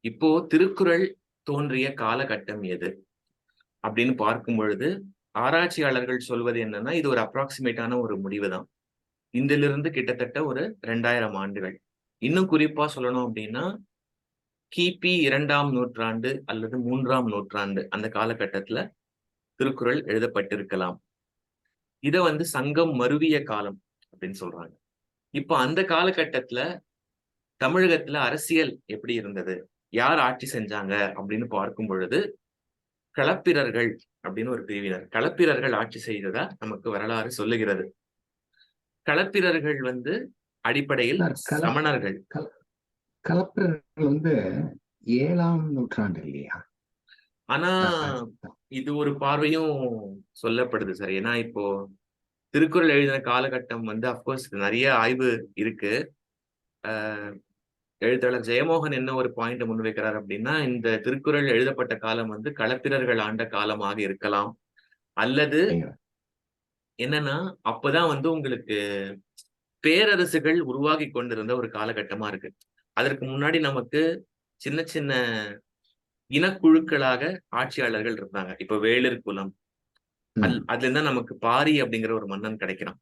இப்போ திருக்குறள் தோன்றிய காலகட்டம் எது அப்படின்னு பார்க்கும் பொழுது ஆராய்ச்சியாளர்கள் சொல்வது என்னன்னா இது ஒரு அப்ராக்சிமேட்டான ஒரு முடிவு தான். இதிலிருந்து கிட்டத்தட்ட ஒரு 2000 ஆண்டுகள். இன்னும் குறிப்பா சொல்லணும் அப்படின்னா கிபி 2ஆம் நூற்றாண்டு அல்லது 3ஆம் நூற்றாண்டு அந்த காலகட்டத்துல திருக்குறள் எழுதப்பட்டிருக்கலாம். இத சங்கம் மருவிய காலம் அப்படின்னு சொல்றாங்க. இப்போ அந்த காலகட்டத்துல தமிழகத்துல அரசியல் எப்படி இருந்தது, யார் ஆட்சி செஞ்சாங்க அப்படின்னு பார்க்கும் பொழுது களப்பிரர்கள் அப்படின்னு ஒரு பிரிவினர், களப்பிரர்கள் ஆட்சி செய்ததா நமக்கு வரலாறு சொல்லுகிறது. களப்பிரர்கள் அடிப்படையில் சார், சமணர்கள். களப்பிரர்கள் 7ஆம் நூற்றாண்டு இல்லையா? ஆனா இது ஒரு பார்வையும் சொல்லப்படுது சார். ஏன்னா இப்போ திருக்குறள் எழுதின காலகட்டம் அப்கோர்ஸ் நிறைய ஆய்வு இருக்கு. எழுத்தாளர் ஜெயமோகன் என்ன ஒரு பாயிண்ட் முன்வைக்கிறார் அப்படின்னா, இந்த திருக்குறள் எழுதப்பட்ட காலம் களப்பிரர்கள் ஆண்ட காலமாக இருக்கலாம். அல்லது என்னன்னா அப்பதான் உங்களுக்கு பேரரசுகள் உருவாகி கொண்டிருந்த ஒரு காலகட்டமா இருக்கு. அதற்கு முன்னாடி நமக்கு சின்ன சின்ன இனக்குழுக்களாக ஆட்சியாளர்கள் இருந்தாங்க. இப்ப வேளிர் குலம், அதுல இருந்தா நமக்கு பாரி அப்படிங்கிற ஒரு மன்னன் கிடைக்கிறான்.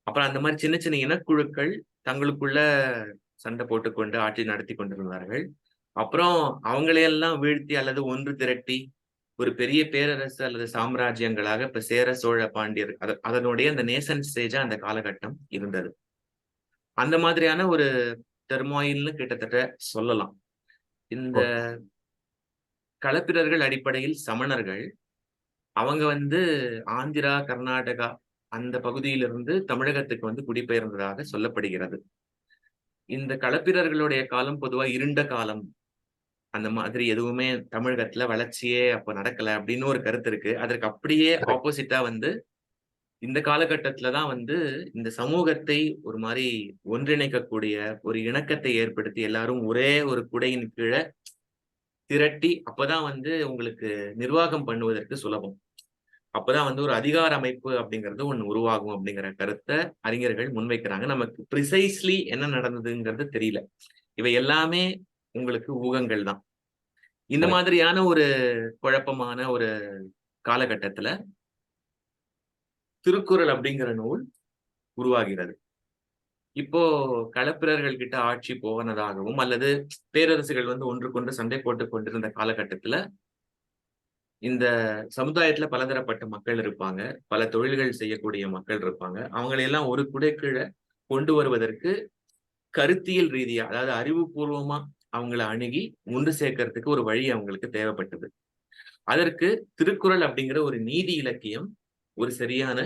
அப்புறம் அந்த மாதிரி சின்ன சின்ன இனக்குழுக்கள் தங்களுக்குள்ள சண்டை போட்டுக்கொண்டு ஆட்சி நடத்தி கொண்டிருந்தார்கள். அப்புறம் அவங்களையெல்லாம் வீழ்த்தி அல்லது ஒன்று திரட்டி ஒரு பெரிய பேரரசு அல்லது சாம்ராஜ்யங்களாக இப்ப சேர சோழ பாண்டியர் அதனுடைய அந்த நேசன் ஸ்டேஜா அந்த காலகட்டம் இருந்தது. அந்த மாதிரியான ஒரு டெர்மாயில்னு கிட்டத்தட்ட சொல்லலாம். இந்த களப்பிரர்கள் அடிப்படையில் சமணர்கள் அவங்க ஆந்திரா, கர்நாடகா அந்த பகுதியிலிருந்து தமிழகத்துக்கு குடிபெயர்ந்ததாக சொல்லப்படுகிறது. இந்த களப்பிரர்களுடைய காலம் பொதுவா இருண்ட காலம், அந்த மாதிரி எதுவுமே தமிழகத்துல வளர்ச்சியே அப்ப நடக்கல அப்படின்னு ஒரு கருத்து இருக்கு. அதற்கு அப்படியே ஆப்போசிட்டா இந்த காலகட்டத்துலதான் இந்த சமூகத்தை ஒரு மாதிரி ஒன்றிணைக்கக்கூடிய ஒரு இணக்கத்தை ஏற்படுத்தி எல்லாரும் ஒரே ஒரு குடையின் கீழே திரட்டி அப்பதான் உங்களுக்கு நிர்வாகம் பண்ணுவதற்கு சுலபம். அப்பதான் ஒரு அதிகார அமைப்பு அப்படிங்கிறது ஒண்ணு உருவாகும் அப்படிங்கிற கருத்தை அறிஞர்கள் முன்வைக்கிறாங்க. நமக்கு ப்ரிசைஸ்லி என்ன நடந்ததுங்கிறது தெரியல. இவை எல்லாமே உங்களுக்கு ஊகங்கள் தான். இந்த மாதிரியான ஒரு குழப்பமான ஒரு காலகட்டத்துல திருக்குறள் அப்படிங்கிற நூல் உருவாகிறது. இப்போ களப்பிரர்கள் கிட்ட ஆட்சி போனதாகவும் அல்லது பேரரசுகள் ஒன்றுக்கொன்று சண்டை போட்டுக் கொண்டிருந்த காலகட்டத்துல இந்த சமுதாயத்துல பலதரப்பட்ட மக்கள் இருப்பாங்க, பல தொழில்கள் செய்யக்கூடிய மக்கள் இருப்பாங்க. அவங்களையெல்லாம் ஒரு குடை கீழே கொண்டு வருவதற்கு கருத்தியல் ரீதியா, அதாவது அறிவுபூர்வமா அவங்களை அணுகி ஒன்று சேர்க்கறதுக்கு ஒரு வழி அவங்களுக்கு தேவைப்பட்டது. அதற்கு திருக்குறள் அப்படிங்கிற ஒரு நீதி இலக்கியம் ஒரு சரியான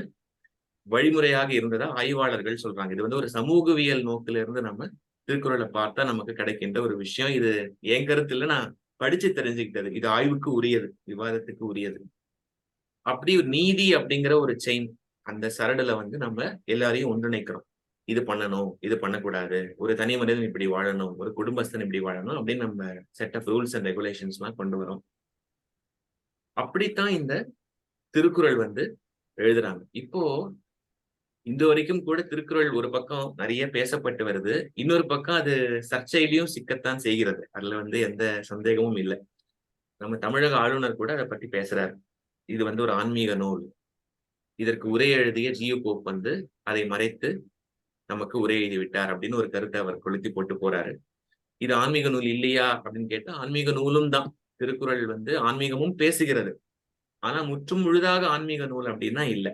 வழிமுறையாக இருந்ததா ஆய்வாளர்கள் சொல்றாங்க. இது ஒரு சமூகவியல் நோக்கில இருந்து நம்ம திருக்குறளை பார்த்தா நமக்கு கிடைக்கின்ற ஒரு விஷயம். இது என் கருத்து இல்ல, நான் படிச்சு தெரிஞ்சுக்கிட்டது. இது ஆய்வுக்கு உரியது, விவாதத்துக்கு உரியது. அப்படி ஒரு நீதி அப்படிங்கிற ஒரு செயின், அந்த சரடுல நம்ம எல்லாரையும் ஒன்றிணைக்கிறோம். இது பண்ணணும், இது பண்ணக்கூடாது, ஒரு தனி மனிதன் இப்படி வாழணும், ஒரு குடும்பஸ்தன் இப்படி வாழணும் அப்படின்னு நம்ம set of rules and regulations எல்லாம் கொண்டு வரோம். அப்படித்தான் இந்த திருக்குறள் எழுதுறாங்க. இப்போ இந்த வரைக்கும் கூட திருக்குறள் ஒரு பக்கம் நிறைய பேசப்பட்டு வருது, இன்னொரு பக்கம் அது சர்ச்சையிலையும் சிக்கத்தான் செய்கிறது. அதுல எந்த சந்தேகமும் இல்லை. நம்ம தமிழக ஆளுநர் கூட அதை பத்தி பேசுறாரு. இது ஒரு ஆன்மீக நூல், இதற்கு உரை எழுதிய ஜியு போப் அதை மறைத்து நமக்கு உரை எழுதி விட்டார் அப்படின்னு ஒரு கருத்தை அவர் கொளுத்தி போட்டு போறாரு. இது ஆன்மீக நூல் இல்லையா அப்படின்னு கேட்டா ஆன்மீக நூலும் தான். திருக்குறள் ஆன்மீகமும் பேசுகிறது, ஆனா முற்றும் முழுதாக ஆன்மீக நூல் அப்படின்னா இல்ல.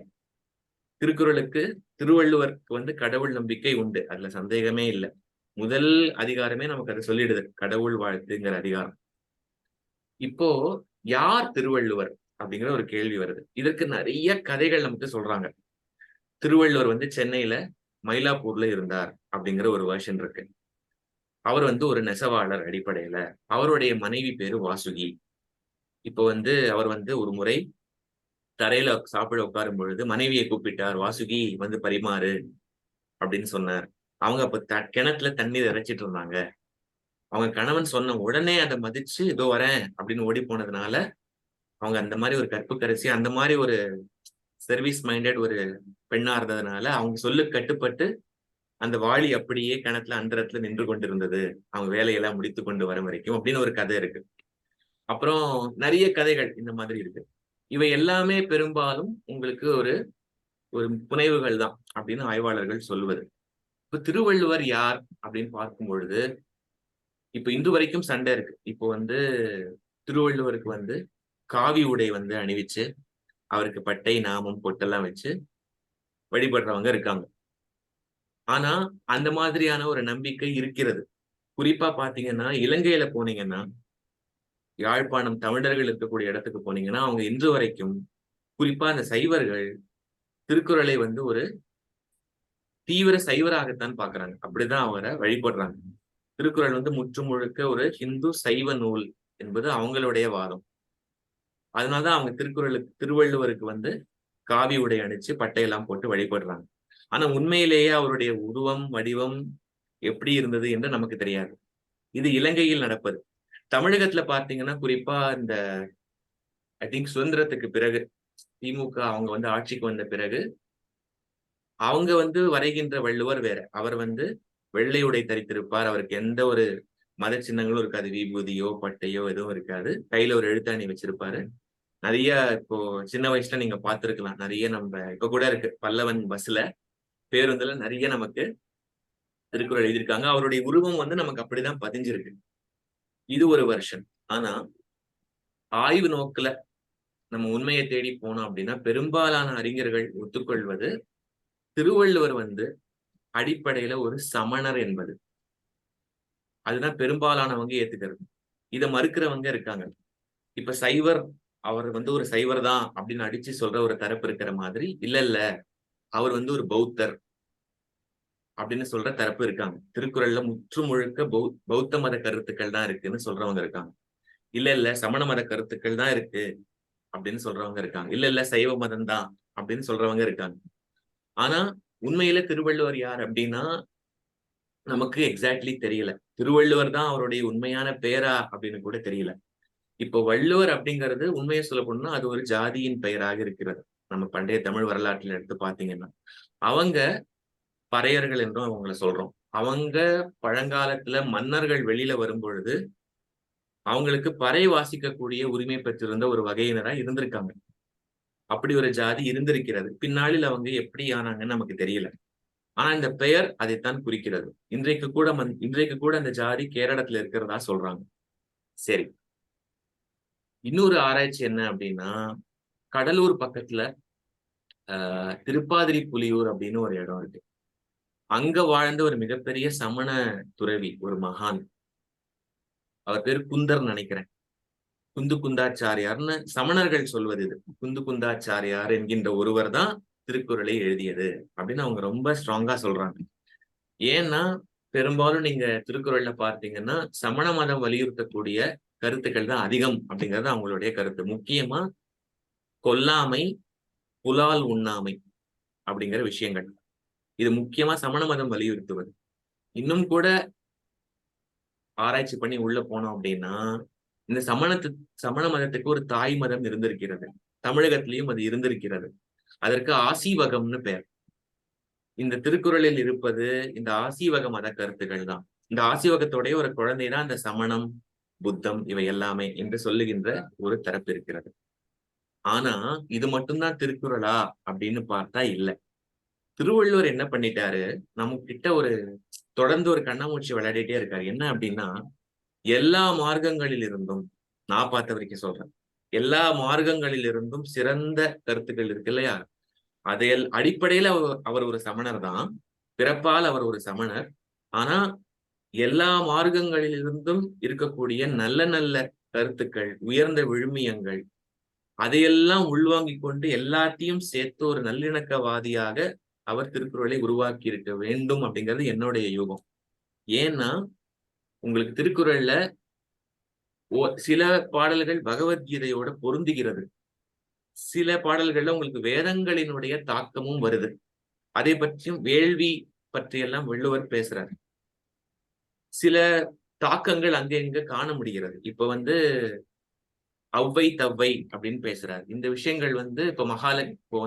திருக்குறளுக்கு திருவள்ளுவருக்கு கடவுள் நம்பிக்கை உண்டு, அதுல சந்தேகமே இல்லை. முதல் அதிகாரமே நமக்கு அதை சொல்லிடுது, கடவுள் வாழ்த்துங்கிற அதிகாரம். இப்போ யார் திருவள்ளுவர் அப்படிங்கிற ஒரு கேள்வி வருது. இதற்கு நிறைய கதைகள் நமக்கு சொல்றாங்க. திருவள்ளுவர் சென்னையில மயிலாப்பூர்ல இருந்தார் அப்படிங்கிற ஒரு வெர்ஷன் இருக்கு. அவர் ஒரு நெசவாளர் அடிப்படையில. அவருடைய மனைவி பேரு வாசுகி. இப்போ அவர் ஒரு முறை தரையில சாப்பிட உட்காரும் பொழுது மனைவியை கூப்பிட்டார். வாசுகி பரிமாறு அப்படின்னு சொன்னார். அவங்க அப்ப கிணத்துல தண்ணீர் இறைச்சிட்டு இருந்தாங்க. அவங்க கணவன் சொன்ன உடனே அதை மதிச்சு இதோ வரேன் அப்படின்னு ஓடி போனதுனால அவங்க அந்த மாதிரி ஒரு கற்புக்கரசி, அந்த மாதிரி ஒரு சர்வீஸ் மைண்டட் ஒரு பெண்ணா இருந்ததுனால அவங்க சொல்லு கட்டுப்பட்டு அந்த வாளி அப்படியே கிணத்துல அந்தரத்துல நின்று கொண்டிருந்தது, அவங்க வேலையெல்லாம் முடித்து கொண்டு வர வரைக்கும் அப்படின்னு ஒரு கதை இருக்கு. அப்புறம் நிறைய கதைகள் இந்த மாதிரி இருக்கு. இவை எல்லாமே பெரும்பாலும் உங்களுக்கு ஒரு ஒரு புனைவுகள் தான் அப்படின்னு ஆய்வாளர்கள் சொல்லுவது. இப்ப திருவள்ளுவர் யார் அப்படின்னு பார்க்கும் பொழுது, இப்ப இன்று வரைக்கும் சண்டை இருக்கு. இப்போ திருவள்ளுவருக்கு காவி உடை அணிவிச்சு, அவருக்கு பட்டை, நாமம், பொட்டெல்லாம் வச்சு வழிபடுறவங்க இருக்காங்க. ஆனா, அந்த மாதிரியான ஒரு நம்பிக்கை இருக்கிறது. குறிப்பா பாத்தீங்கன்னா, இலங்கையில போனீங்கன்னா, யாழ்ப்பாணம் தமிழர்கள் இருக்கக்கூடிய இடத்துக்கு போனீங்கன்னா, அவங்க இன்று வரைக்கும் குறிப்பா அந்த சைவர்கள் திருக்குறளை ஒரு தீவிர சைவராகத்தான் பாக்குறாங்க. அப்படிதான் அவரை வழிபடுறாங்க. திருக்குறள் முற்று முழுக்க ஒரு ஹிந்து சைவ நூல் என்பது அவங்களுடைய வாதம். அதனாலதான் அவங்க திருவள்ளுவருக்கு காவி உடை அணிச்சு பட்டையெல்லாம் போட்டு வழிபடுறாங்க. ஆனா உண்மையிலேயே அவருடைய உருவம், வடிவம் எப்படி இருந்தது என்று நமக்கு தெரியாது. இது இலங்கையில் நடப்பது. தமிழகத்துல பார்த்தீங்கன்னா, குறிப்பா இந்த ஐ திங்க் சுதந்திரத்துக்கு பிறகு திமுக அவங்க ஆட்சிக்கு வந்த பிறகு, அவங்க வரைகின்ற வள்ளுவர் வேற. அவர் வெள்ளை உடை தரித்திருப்பார். அவருக்கு எந்த ஒரு மத சின்னங்களும் இருக்காது. விபூதியோ, பட்டையோ எதுவும் இருக்காது. கையில ஒரு எழுத்தாணி வச்சிருப்பாரு. நிறைய இப்போ சின்ன வயசுல நீங்க பார்த்திருக்கலாம். நிறைய நம்ம இப்ப கூட இருக்கு. பல்லவன் பஸ்ல, பேருந்துல நிறைய நமக்கு திருக்குறள் எழுதியிருக்காங்க. அவருடைய உருவம் நமக்கு அப்படிதான் பதிஞ்சிருக்கு. இது ஒரு வருஷன். ஆனா, ஆய்வு நோக்குல நம்ம உண்மையை தேடி போனோம் அப்படின்னா, பெரும்பாலான அறிஞர்கள் ஒத்துக்கொள்வது திருவள்ளுவர் அடிப்படையில ஒரு சமணர் என்பது. அதுதான் பெரும்பாலானவங்க ஏத்துக்கிறது. இத மறுக்கிறவங்க இருக்காங்க. இப்ப சைவர், அவர் ஒரு சைவர் தான் அப்படின்னு அடிச்சு சொல்ற ஒரு தரப்பு இருக்கிற மாதிரி, இல்ல இல்ல அவர் ஒரு பௌத்தர் அப்படின்னு சொல்ற தரப்பு இருக்காங்க. திருக்குறள்ல முற்று முழுக்க பௌத்த மத கருத்துக்கள் தான் இருக்குன்னு சொல்றவங்க இருக்காங்க. இல்ல இல்ல சமண மத கருத்துக்கள் தான் இருக்கு அப்படின்னு சொல்றவங்க இருக்காங்க. இல்ல இல்ல சைவ மதம் தான் அப்படின்னு சொல்றவங்க இருக்காங்க. ஆனா உண்மையில திருவள்ளுவர் யார் அப்படின்னா நமக்கு எக்ஸாக்ட்லி தெரியல. திருவள்ளுவர் தான் அவருடைய உண்மையான பெயரா அப்படின்னு கூட தெரியல. இப்போ வள்ளுவர் அப்படிங்கிறது உண்மையை சொல்ல போனா அது ஒரு ஜாதியின் பெயராக இருக்கிறது. நம்ம பண்டைய தமிழ் வரலாற்றில் எடுத்து பாத்தீங்கன்னா, அவங்க பறையர்கள் என்றும் அவங்கள சொல்றோம். அவங்க பழங்காலத்துல மன்னர்கள் வெளியில வரும் பொழுது அவங்களுக்கு பறை வாசிக்கக்கூடிய உரிமை பெற்றிருந்த ஒரு வகையினரா இருந்திருக்காங்க. அப்படி ஒரு ஜாதி இருந்திருக்கிறது. பின்னாளில் அவங்க எப்படி ஆனாங்கன்னு நமக்கு தெரியல. ஆனா இந்த பெயர் அதைத்தான் குறிக்கிறது. இன்றைக்கு கூட அந்த ஜாதி கேரளத்துல இருக்கிறதா சொல்றாங்க. சரி, இன்னொரு ஆராய்ச்சி என்ன அப்படின்னா, கடலூர் பக்கத்துல திருப்பாதிரி புலியூர் அப்படின்னு ஒரு இடம் இருக்கு. அங்க வாழ்ந்த ஒரு மிகப்பெரிய சமண துறவி, ஒரு மகான். அவர் பேரு குந்தர் நினைக்கிறேன். குந்து குந்தாச்சாரியார்னு சமணர்கள் சொல்வது இது. குந்து குந்தாச்சாரியார் என்கின்ற ஒருவர் தான் திருக்குறளை எழுதியது அப்படின்னு அவங்க ரொம்ப ஸ்ட்ராங்கா சொல்றாங்க. ஏன்னா பெரும்பாலும் நீங்க திருக்குறள்ல பார்த்தீங்கன்னா சமண மதம் வலியுறுத்தக்கூடிய கருத்துக்கள் தான் அதிகம் அப்படிங்கிறது அவங்களுடைய கருத்து. முக்கியமா கொல்லாமை, புலால் உண்ணாமை அப்படிங்கிற விஷயங்கள். இது முக்கியமா சமண மதம் வலியுறுத்துவது. இன்னும் கூட ஆராய்ச்சி பண்ணி உள்ள போனோம் அப்படின்னா, இந்த சமண மதத்துக்கு ஒரு தாய் மதம் இருந்திருக்கிறது. தமிழகத்திலையும் அது இருந்திருக்கிறது. அதற்கு ஆசீவகம்னு பெயர். இந்த திருக்குறளில் இருப்பது இந்த ஆசீவக மத கருத்துக்கள் தான். இந்த ஆசீவகத்தோடைய ஒரு குழந்தை தான் இந்த சமணம், புத்தம் இவை எல்லாமே என்று சொல்லுகின்ற ஒரு தரப்பு இருக்கிறது. ஆனா இது மட்டும்தான் திருக்குறளா அப்படின்னு பார்த்தா இல்ல. திருவள்ளுவர் என்ன பண்ணிட்டாரு, நம்ம கிட்ட தொடர்ந்து ஒரு கண்ணாமூச்சி விளையாடிட்டே இருக்காரு. என்ன அப்படின்னா, எல்லா மார்க்கங்களில் இருந்தும், நான் பார்த்த வரைக்கும் சொல்றேன், எல்லா மார்க்கங்களில் இருந்தும் சிறந்த கருத்துக்கள் இருக்கு இல்லையா, அதையல் அடிப்படையில அவர் ஒரு சமணர் தான். பிறப்பால் அவர் ஒரு சமணர். ஆனா எல்லா மார்க்கங்களிலிருந்தும் இருக்கக்கூடிய நல்ல நல்ல கருத்துக்கள், உயர்ந்த விழுமியங்கள், அதையெல்லாம் உள்வாங்கிக் கொண்டு எல்லாத்தையும் சேர்த்து ஒரு நல்லிணக்கவாதியாக அவர் திருக்குறளை உருவாக்கி இருக்க வேண்டும் அப்படிங்கிறது என்னுடைய யூகம். ஏன்னா உங்களுக்கு திருக்குறள்ல சில பாடல்கள் பகவத்கீதையோட பொருந்துகிறது. சில பாடல்கள்ல உங்களுக்கு வேதங்களினுடைய தாக்கமும் வருது. அதை பற்றியும் வேள்வி பற்றியெல்லாம் வள்ளுவர் பேசுறாரு. சில தாக்கங்கள் அங்க இங்க காண முடிகிறது. இப்ப அவ்வை தவ்வை அப்படின்னு பேசுறாரு. இந்த விஷயங்கள் இப்ப இப்போ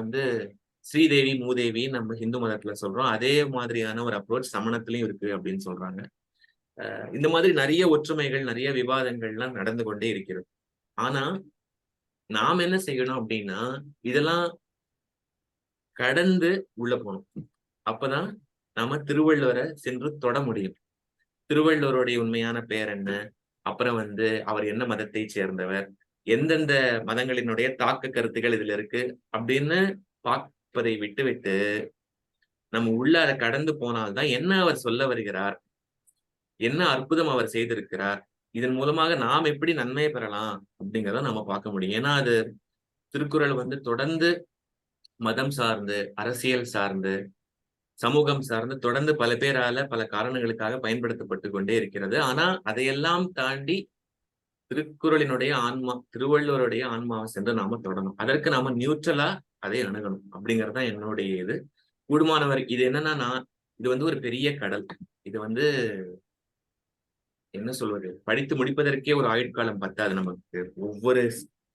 ஸ்ரீதேவி மூதேவி நம்ம ஹிந்து மதத்துல சொல்றோம். அதே மாதிரியான ஒரு அப்ரோச் சமணத்திலயும் இருக்கு அப்படின்னு சொல்றாங்க. இந்த மாதிரி நிறைய ஒற்றுமைகள், நிறைய விவாதங்கள்லாம் நடந்து கொண்டே இருக்கிறது. ஆனா நாம் என்ன செய்யணும் அப்படின்னா, இதெல்லாம் கடந்து உள்ள போகணும். அப்பதான் நாம திருவள்ளுவரை சென்று தொட முடியும். திருவள்ளுவருடைய உண்மையான பெயர் என்ன? அப்புறம் அவர் என்ன மதத்தை சேர்ந்தவர்? எந்தெந்த மதங்களினுடைய தாக்க கருத்துக்கள் இதுல இருக்கு அப்படின்னு பார்ப்பதை விட்டுவிட்டு, நம்ம உள்ள அதை கடந்து போனால்தான் என்ன அவர் சொல்ல வருகிறார்? என்ன அற்புதம் அவர் செய்திருக்கிறார்? இதன் மூலமாக நாம் எப்படி நன்மை பெறலாம் அப்படிங்கிறத நம்ம பார்க்க முடியும். ஏன்னா அது திருக்குறள் தொடர்ந்து மதம் சார்ந்து, அரசியல் சார்ந்து, சமூகம் சார்ந்து தொடர்ந்து பல பேரால பல காரணங்களுக்காக பயன்படுத்தப்பட்டு கொண்டே இருக்கிறது. ஆனா அதையெல்லாம் தாண்டி திருக்குறளினுடைய ஆன்மா, திருவள்ளுவருடைய ஆன்மாவை சென்று நாம தொடணும். அதற்கு நாம நியூட்ரலா அதை அணுகணும் அப்படிங்கறதுதான் என்னுடைய இது. கூடுமான வரை இது என்னன்னா, இது ஒரு பெரிய கடல். இது என்ன சொல்வது, படித்து முடிப்பதற்கே ஒரு ஆயுட்காலம் பத்தாது நமக்கு. ஒவ்வொரு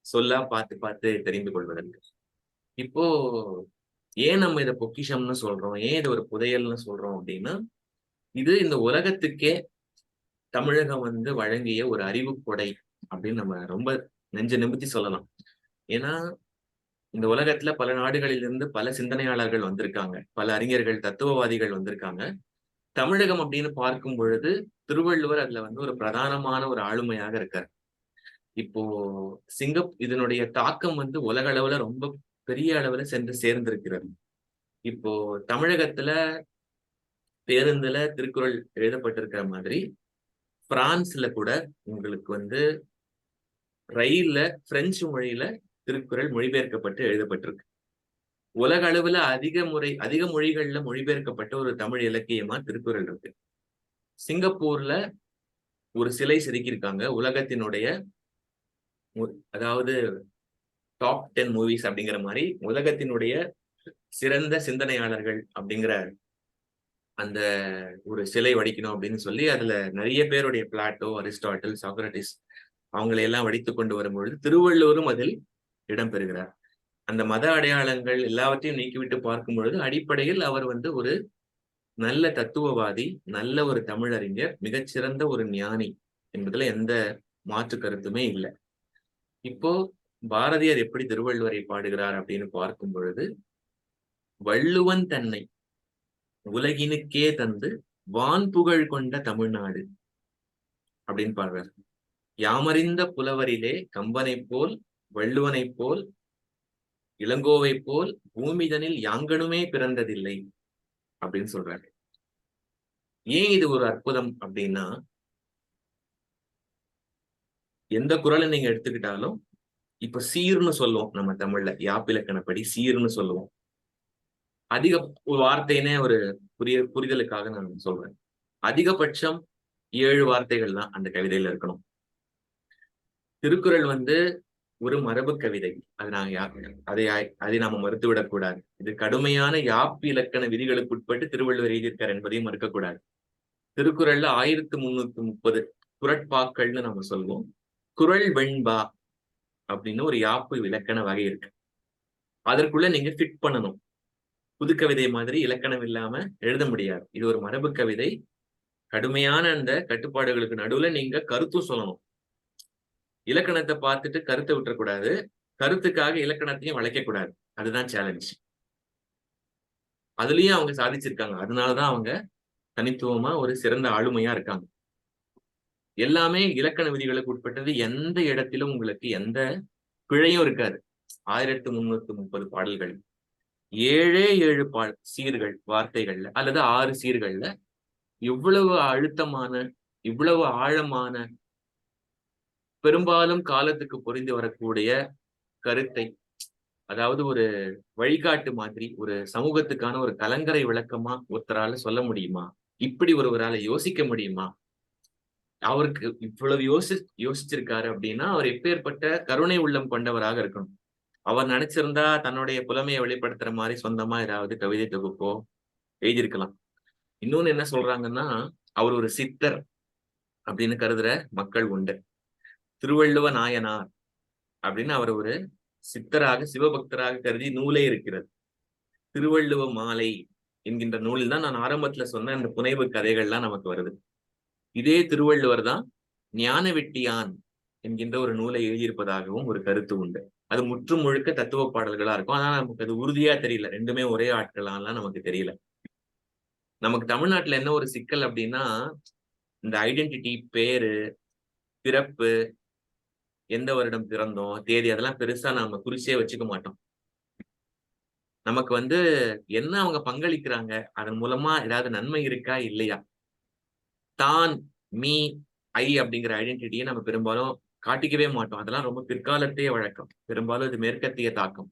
சொல்லா பார்த்து பார்த்து தெரிந்து கொள்வதற்கு. இப்போ ஏன் நம்ம இதை பொக்கிஷம்னு சொல்றோம், ஏன் இது ஒரு புதையல்னு சொல்றோம் அப்படின்னா, இது இந்த உலகத்துக்கே தமிழகம் வழங்கிய ஒரு அறிவு கொடை அப்படின்னு நம்ம ரொம்ப நெஞ்ச நிமித்தி சொல்லலாம். ஏன்னா இந்த உலகத்துல பல நாடுகளிலிருந்து பல சிந்தனையாளர்கள் வந்திருக்காங்க, பல அறிஞர்கள், தத்துவவாதிகள் வந்திருக்காங்க. தமிழகம் அப்படின்னு பார்க்கும் பொழுது திருவள்ளுவர் அதுல ஒரு பிரதானமான ஒரு ஆளுமையாக இருக்கார். இப்போ இதனுடைய தாக்கம் உலக அளவுல ரொம்ப பெரிய அளவுல சென்று சேர்ந்திருக்கிறது. இப்போ தமிழகத்துல பேருந்துல திருக்குறள் எழுதப்பட்டிருக்கிற மாதிரி பிரான்ஸ்ல கூட உங்களுக்கு ரயில்ல பிரெஞ்சு மொழியில திருக்குறள் மொழிபெயர்க்கப்பட்டு எழுதப்பட்டிருக்கு. உலக அளவுல அதிக மொழிகள்ல மொழிபெயர்க்கப்பட்ட ஒரு தமிழ் இலக்கியமா திருக்குறள் இருக்கு. சிங்கப்பூர்ல ஒரு சிலை செதுக்கியிருக்காங்க. உலகத்தினுடைய அதாவது டாப் 10 மூவிஸ் அப்படிங்கிற மாதிரி உலகத்தினுடைய சிறந்த சிந்தனையாளர்கள் அப்படிங்கிற அந்த ஒரு சிலை வடிக்கணும் அப்படின்னு சொல்லி அதுல நிறைய பேருடைய பிளாட்டோ, அரிஸ்டாட்டில், சாக்ரட்டிஸ் அவங்களை எல்லாம் வடித்துக் கொண்டு வரும்பொழுது திருவள்ளுவரும் அதில் இடம்பெறுகிறார். அந்த மத அடையாளங்கள் எல்லாவற்றையும் நீக்கிவிட்டு பார்க்கும் பொழுது அடிப்படையில் அவர் ஒரு நல்ல தத்துவவாதி, நல்ல ஒரு தமிழறிஞர், மிகச்சிறந்த ஒரு ஞானி என்பதுல எந்த மாற்று கருத்துமே இல்லை. இப்போ பாரதியார் எப்படி திருவள்ளுவரை பாடுகிறார் அப்படின்னு பார்க்கும் பொழுது, வள்ளுவன் தன்னை உலகினுக்கே தந்து வான்புகழ் கொண்ட தமிழ்நாடு அப்படின்னு பாடுறார். யாமறிந்த புலவரிலே கம்பனைப் போல், வள்ளுவனைப் போல், இளங்கோவை போல் பூமிதனில் யாங்கனுமே பிறந்ததில்லை அப்படின்னு சொல்றாரு. ஏன் இது ஒரு அற்புதம் அப்படின்னா, எந்த குறளை நீங்க எடுத்துக்கிட்டாலும் இப்ப சீர்னு சொல்லுவோம் நம்ம தமிழ்ல, யாப்பிலக்கணப்படி சீர்னு சொல்லுவோம். அதிக ஒரு வார்த்தைனே ஒரு புரிதலுக்காக நான் சொல்றேன். அதிகபட்சம் 7 வார்த்தைகள் தான் அந்த கவிதையில இருக்கணும். திருக்குறள் ஒரு மரபு கவிதை. அது நாங்க அதை நாம மறுத்துவிடக் கூடாது. இது கடுமையான யாப்பு இலக்கண விதிகளுக்கு உட்பட்டு திருவள்ளுவர் எழுதியிருக்கார் என்பதையும் மறுக்கக்கூடாது. திருக்குறள்ல 1330 குறட்பாக்கள்னு நம்ம சொல்லுவோம். குறள் வெண்பா அப்படின்னு ஒரு யாப்பு இலக்கண வகை இருக்கு. அதற்குள்ள நீங்க ஃபிட் பண்ணணும். புதுக்கவிதை மாதிரி இலக்கணம் இல்லாம எழுத முடியாது. இது ஒரு மரபு கவிதை. கடுமையான அந்த கட்டுப்பாடுகளுக்கு நடுவுல நீங்க கருத்தும் சொல்லணும். இலக்கணத்தை பார்த்துட்டு கருத்தை விட்டுறக்கூடாது, கருத்துக்காக இலக்கணத்தையும் வளைக்க கூடாது. அதுதான் சேலஞ்ச். அதுலயும் அவங்க சாதிச்சிருக்காங்க. அதனாலதான் அவங்க தனித்துவமா ஒரு சிறந்த ஆளுமையா இருக்காங்க. எல்லாமே இலக்கண விதிகளுக்கு உட்பட்டது. எந்த இடத்திலும் உங்களுக்கு எந்த பிழையும் இருக்காது. 1330 பாடல்கள் 7 சீர்கள் வார்த்தைகள்ல அல்லது 6 சீர்கள்ல இவ்வளவு அழுத்தமான, இவ்வளவு ஆழமான, பெரும்பாலும் காலத்துக்கு பொருந்தி வரக்கூடிய கருத்தை, அதாவது ஒரு வழிகாட்டு மாதிரி, ஒரு சமூகத்துக்கான ஒரு கலங்கரை விளக்கமா ஒருத்தரால சொல்ல முடியுமா? இப்படி ஒருவரால யோசிக்க முடியுமா? அவருக்கு இவ்வளவு யோசிச்சிருக்காரு அப்படின்னா அவர் எப்பேற்பட்ட கருணை உள்ளம் கொண்டவராக இருக்கணும். அவர் நினைச்சிருந்தா தன்னுடைய புலமையை வெளிப்படுத்துற மாதிரி சொந்தமா ஏதாவது கவிதை தொகுப்போ எழுதியிருக்கலாம். இன்னொன்னு என்ன சொல்றாங்கன்னா, அவர் ஒரு சித்தர் அப்படின்னு கருதுற மக்கள் உண்டு. திருவள்ளுவ நாயனார் அப்படின்னு அவர் ஒரு சித்தராக, சிவபக்தராக கருதி நூலே இருக்கிறது. திருவள்ளுவ மாலை என்கின்ற நூலில் தான் நான் ஆரம்பத்துல சொன்ன அந்த புனைவு கதைகள்லாம் நமக்கு வருது. இதே திருவள்ளுவர் தான் ஞான வெட்டியான் என்கின்ற ஒரு நூலை எழுதியிருப்பதாகவும் ஒரு கருத்து உண்டு. அது முற்றும் முழுக்க தத்துவ பாடல்களா இருக்கும். ஆனா நமக்கு அது உறுதியா தெரியல. ரெண்டுமே ஒரே ஆட்களான்லாம் நமக்கு தெரியல. நமக்கு தமிழ்நாட்டுல என்ன ஒரு சிக்கல் அப்படின்னா, இந்த ஐடென்டிட்டி, பேரு, பிறப்பு, எந்த வருடம் பிறந்தோம், தேதி அதெல்லாம் பெருசா நாம குறிச்சே வச்சுக்க மாட்டோம். நமக்கு வந்து என்ன அவங்க பங்களிக்கிறாங்க, அதன் மூலமா ஏதாவது நன்மை இருக்கா இல்லையா, தான், மீ, ஐ அப்படிங்கிற ஐடென்டிட்டியை நம்ம பெரும்பாலும் காட்டிக்கவே மாட்டோம். அதெல்லாம் ரொம்ப பிற்காலத்தைய வழக்கம். பெரும்பாலும் இது மேற்கத்திய தாக்கம்.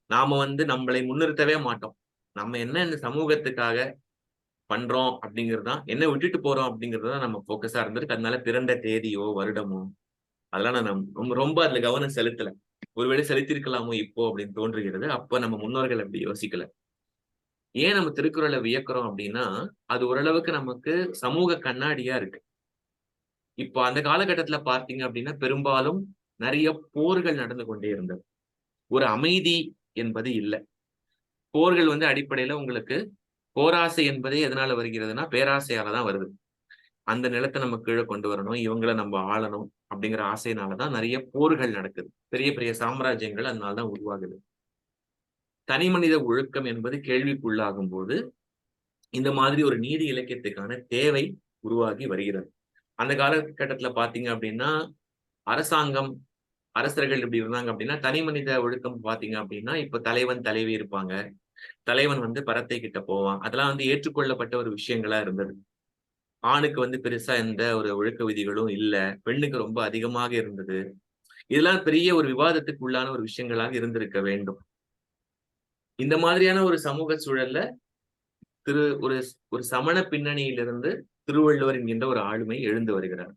நாம வந்து நம்மளை முன்னிறுத்தவே மாட்டோம். நம்ம என்ன இந்த சமூகத்துக்காக பண்றோம் அப்படிங்கிறது தான், என்ன விட்டுட்டு போறோம் அப்படிங்கிறது தான் நம்ம போக்கஸா இருந்திருக்கு. அதனால பிறந்த தேதியோ வருடமோ அதெல்லாம் நான் ரொம்ப ரொம்ப அதுல கவனம் செலுத்தல. ஒருவேளை செலுத்திருக்கலாமோ இப்போ அப்படின்னு தோன்றுகிறது. அப்ப நம்ம முன்னோர்கள் அப்படி யோசிக்கல. ஏன் நம்ம திருக்குறளை வியக்கிறோம் அப்படின்னா, அது ஓரளவுக்கு நமக்கு சமூக கண்ணாடியா இருக்கு. இப்போ அந்த காலகட்டத்துல பார்த்தீங்க அப்படின்னா, பெரும்பாலும் நிறைய போர்கள் நடந்து கொண்டே இருந்தது. ஒரு அமைதி என்பது இல்ல. போர்கள் வந்து அடிப்படையில உங்களுக்கு போராசை என்பதே எதனால வருகிறதுன்னா, பேராசையால தான் வருது. அந்த நிலத்த நம்ம கீழ கொண்டு வரணும், இவங்கள நம்ம ஆளணும் அப்படிங்கிற ஆசையினால தான் நிறைய போர்கள் நடக்குது. பெரிய பெரிய சாம்ராஜ்யங்கள் அதனால தான் உருவாகுது. தனி மனித ஒழுக்கம் என்பது கேள்விக்குள்ளாகும்போது, இந்த மாதிரி ஒரு நீதி இலக்கியத்துக்கான தேவை உருவாகி வருகிறது. அந்த காலகட்டத்துல பார்த்தீங்க அப்படின்னா, அரசாங்கம், அரசர்கள் இப்படி இருந்தாங்க அப்படின்னா, தனி மனித ஒழுக்கம் பார்த்தீங்க அப்படின்னா, இப்ப தலைவன், தலைவி இருப்பாங்க. தலைவன் வந்து பரத்தை கிட்ட போவான். அதெல்லாம் வந்து ஏற்றுக்கொள்ளப்பட்ட ஒரு விஷயங்களா இருந்தது. ஆணுக்கு வந்து பெருசா எந்த ஒரு ஒழுக்க விதிகளும் இல்ல. பெண்ணுக்கு ரொம்ப அதிகமாக இருந்தது. இதெல்லாம் பெரிய ஒரு விவாதத்துக்கு உள்ளான ஒரு விஷயங்களாக இருந்திருக்க வேண்டும். இந்த மாதிரியான ஒரு சமூக சூழல்ல ஒரு ஒரு சமண பின்னணியிலிருந்து திருவள்ளுவர் என்கின்ற ஒரு ஆளுமை எழுந்து வருகிறார்.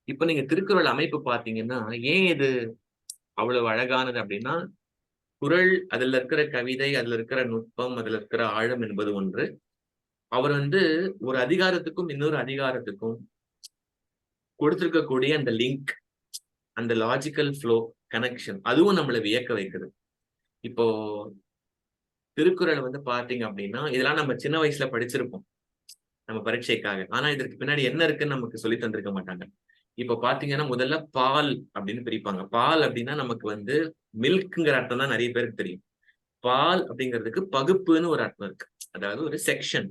இப்ப நீங்க திருக்குறள் அமைப்பு பார்த்தீங்கன்னா, ஏன் இது அவ்வளவு அழகானது அப்படின்னா, குறள், அதுல இருக்கிற கவிதை, அதுல இருக்கிற நுட்பம், அதுல இருக்கிற ஆழம் என்பது ஒன்று. அவர் வந்து ஒரு அதிகாரத்துக்கும் இன்னொரு அதிகாரத்துக்கும் கொடுத்திருக்கக்கூடிய அந்த லிங்க், அந்த லாஜிக்கல் ஃப்ளோ, கனெக்ஷன் அதுவும் நம்மள வியக்க வைக்குது. இப்போ திருக்குறள் வந்து பார்த்தீங்க அப்படின்னா, இதெல்லாம் நம்ம சின்ன வயசுல படிச்சிருப்போம். நம்ம பரீட்சைக்காக. ஆனா இதற்கு பின்னாடி என்ன இருக்குன்னு நமக்கு சொல்லி தந்திருக்க மாட்டாங்க. இப்ப பார்த்தீங்கன்னா, முதல்ல பால் அப்படின்னு பிரிப்பாங்க. பால் அப்படின்னா நமக்கு வந்து மில்க்ங்கிற அர்த்தம் தான் நெறைய பேருக்கு தெரியும். பால் அப்படிங்கிறதுக்கு பகுப்புன்னு ஒரு அர்த்தம் இருக்கு. அதாவது ஒரு செக்ஷன்.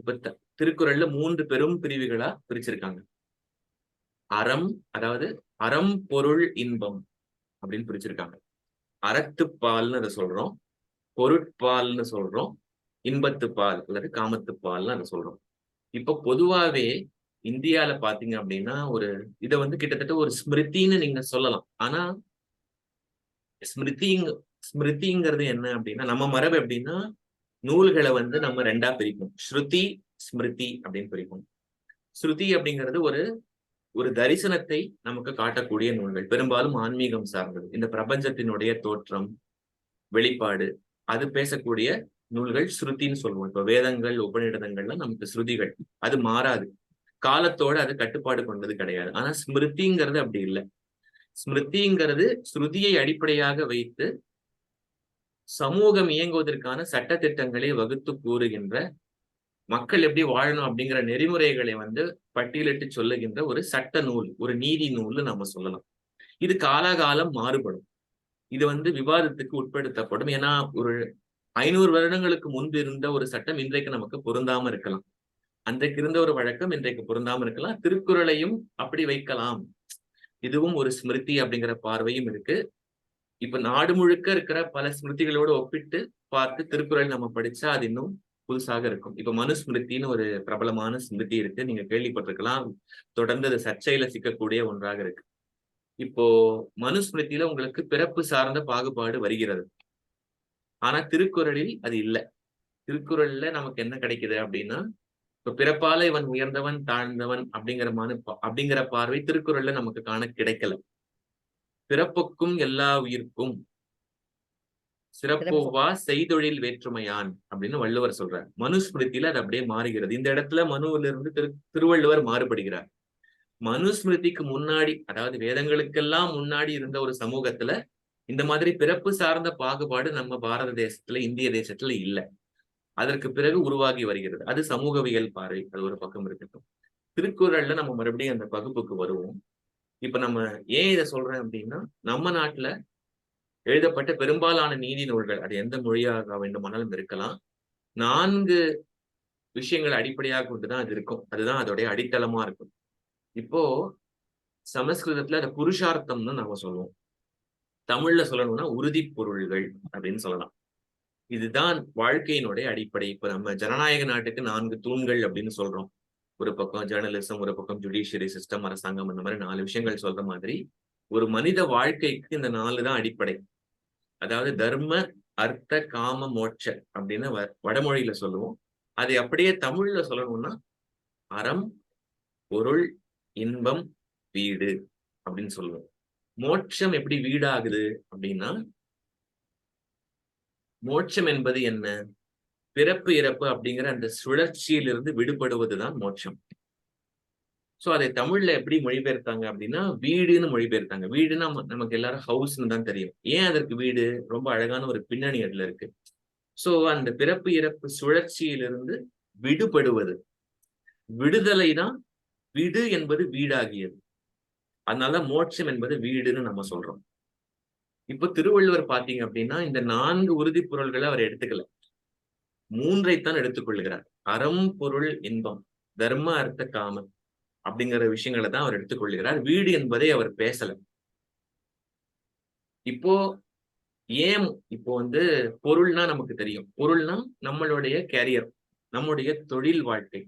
இப்ப திருக்குறள்ல 3 பெரும் பிரிவுகளா பிரிச்சிருக்காங்க. அறம், அதாவது அறம், பொருள், இன்பம் அப்படின்னு பிரிச்சிருக்காங்க. அறத்துப்பால்னு அத சொல்றோம். பொருட்பால்னு சொல்றோம். இன்பத்துப்பால் அல்லது காமத்துப்பால்னு அத சொல்றோம். இப்ப பொதுவாவே இந்தியால பார்த்தீங்க அப்படின்னா, இத வந்து கிட்டத்தட்ட ஒரு ஸ்மிருதின்னு நீங்க சொல்லலாம். ஆனா ஸ்மிருதிங் ஸ்மிருதிங்கிறது என்ன அப்படின்னா, நம்ம மரபு எப்படின்னா, நூல்கள வந்து நம்ம 2ஆ பிரிப்போம். ஸ்ருதி, ஸ்மிருதி அப்படின்னு பிரிப்போம். ஸ்ருதி அப்படிங்கிறது ஒரு ஒரு தரிசனத்தை நமக்கு காட்டக்கூடிய நூல்கள். பெரும்பாலும் ஆன்மீகம் சார்ந்தது. இந்த பிரபஞ்சத்தினுடைய தோற்றம், வெளிப்பாடு, அது பேசக்கூடிய நூல்கள் ஸ்ருதின்னு சொல்லுவோம். இப்ப வேதங்கள், உபநிடதங்கள்லாம் நமக்கு ஸ்ருதிகள். அது மாறாது. காலத்தோட அது கட்டுப்பாடு கொண்டது கிடையாது. ஆனா ஸ்மிருதிங்கிறது அப்படி இல்ல. ஸ்மிருதிங்கிறது ஸ்ருதியை அடிப்படையாக வைத்து சமூகம் இயங்குவதற்கான சட்ட திட்டங்களை வகுத்து கூறுகின்ற, மக்கள் எப்படி வாழணும் அப்படிங்கிற நெறிமுறைகளை வந்து பட்டியலிட்டு சொல்லுகின்ற ஒரு சட்ட நூல், ஒரு நீதி நூல்னு நம்ம சொல்லலாம். இது காலாகாலம் மாறுபடும். இது வந்து விவாதத்துக்கு உட்படுத்தப்படும். ஏன்னா ஒரு 500 வருடங்களுக்கு முன்பு இருந்த ஒரு சட்டம் இன்றைக்கு நமக்கு பொருந்தாம இருக்கலாம். அன்றைக்கு இருந்த ஒரு வழக்கம் இன்றைக்கு பொருந்தாம இருக்கலாம். திருக்குறளையும் அப்படி வைக்கலாம். இதுவும் ஒரு ஸ்மிருதி அப்படிங்கிற பார்வையும் இருக்கு. இப்ப நாடு முழுக்க இருக்கிற பல ஸ்மிருதிகளோடு ஒப்பிட்டு பார்த்து திருக்குறள் நம்ம படிச்சா அது இன்னும் புதுசாக இருக்கும். இப்ப மனுஸ்மிருதின்னு ஒரு பிரபலமான ஸ்மிருதி இருக்கு. நீங்க கேள்விப்பட்டிருக்கலாம். தொடர்ந்து அது சர்ச்சையில சிக்கக்கூடிய ஒன்றாக இருக்கு. இப்போ மனுஸ்மிருதியில உங்களுக்கு பிறப்பு சார்ந்த பாகுபாடு வருகிறது. ஆனா திருக்குறளில் அது இல்ல. திருக்குறள்ல நமக்கு என்ன கிடைக்குது அப்படின்னா, இப்ப பிறப்பால இவன் உயர்ந்தவன், தாழ்ந்தவன் அப்படிங்கிற பார்வை திருக்குறள்ல நமக்கு காண கிடைக்கல. பிறப்புக்கும் எல்லா உயிர்க்கும் சிறப்பு. சிறப்போவா செய்தொழில் வேற்றுமையான் அப்படின்னு வள்ளுவர் சொல்றார். மனுஸ்மிருதியில அது அப்படியே மாறுகிறது. இந்த இடத்துல மனுவிலிருந்து திருவள்ளுவர் மாறுபடுகிறார். மனுஸ்மிருதிக்கு முன்னாடி, அதாவது வேதங்களுக்கெல்லாம் முன்னாடி இருந்த ஒரு சமூகத்துல இந்த மாதிரி பிறப்பு சார்ந்த பாகுபாடு நம்ம பாரத தேசத்துல, இந்திய தேசத்துல இல்ல. அதற்கு பிறகு உருவாகி வருகிறது. அது சமூகவியல் பார்வை. அது ஒரு பக்கம் இருக்கட்டும். திருக்குறள்ல நம்ம மறுபடியும் அந்த பகுப்புக்கு வருவோம். இப்ப நம்ம ஏன் இத சொல்றேன் அப்படின்னா, நம்ம நாட்டுல எழுதப்பட்ட பெரும்பாலான நீதி நூல்கள், அது எந்த மொழியாக வேண்டுமானாலும் இருக்கலாம். 4 விஷயங்கள அடிப்படையாக கொண்டு தான் அது இருக்கும். அதுதான் அதோடைய அடித்தளமா இருக்கும். இப்போ சமஸ்கிருதத்துல அத புருஷார்த்தம்னு நாம சொல்லுவோம். தமிழ்ல சொல்லணும்னா உறுதிப் பொருள்கள் அப்படின்னு சொல்லலாம். இதுதான் வாழ்க்கையினுடைய அடிப்படை. இப்ப நம்ம ஜனநாயக நாட்டுக்கு 4 தூண்கள் அப்படின்னு சொல்றோம். ஒரு பக்கம் ஜெர்னலிசம், ஒரு பக்கம் ஜுடிஷியரி சிஸ்டம், அரசாங்கம், அந்த மாதிரி 4 விஷயங்கள் சொல்ற மாதிரி, ஒரு மனித வாழ்க்கைக்கு இந்த 4 தான் அடிப்படை. அதாவது தர்ம, அர்த்த, காம, மோட்ச அப்படின்னு வடமொழியில சொல்லுவோம். அதை அப்படியே தமிழ்ல சொல்லணும்னா அறம், பொருள், இன்பம், வீடு அப்படின்னு சொல்லுவோம். மோட்சம் எப்படி வீடாகுது அப்படின்னா, மோட்சம் என்பது என்ன? பிறப்பு, இறப்பு அப்படிங்கிற அந்த சுழற்சியிலிருந்து விடுபடுவதுதான் மோட்சம். சோ அதை தமிழ்ல எப்படி மொழிபெயர்த்தாங்க அப்படின்னா, வீடுன்னு மொழிபெயர்த்தாங்க. வீடுன்னா நமக்கு எல்லாரும் ஹவுஸ்ன்னு தான் தெரியும். ஏன் அதற்கு வீடு? ரொம்ப அழகான ஒரு பின்னணி அதுல இருக்கு. சோ அந்த பிறப்பு, இறப்பு சுழற்சியிலிருந்து விடுபடுவது. விடுதலை தான் விடு என்பது வீடாகியது. அதனால மோட்சம் என்பது வீடுன்னு நம்ம சொல்றோம். இப்ப திருவள்ளுவர் பார்த்தீங்க அப்படின்னா, இந்த 4 உறுதிப் பொருள்கள அவர் எடுத்துக்கல. 3ஐ தான் எடுத்துக்கொள்கிறார். அறம், பொருள், இன்பம். தர்ம, அர்த்த, காமம் அப்படிங்கிற விஷயங்கள தான் அவர் எடுத்துக்கொள்கிறார். வீடு என்பதை அவர் பேசல. இப்போ ஏன் இப்போ பொருள்னா நமக்கு தெரியும். பொருள்னா நம்மளுடைய கேரியர், நம்முடைய தொழில் வாழ்க்கை.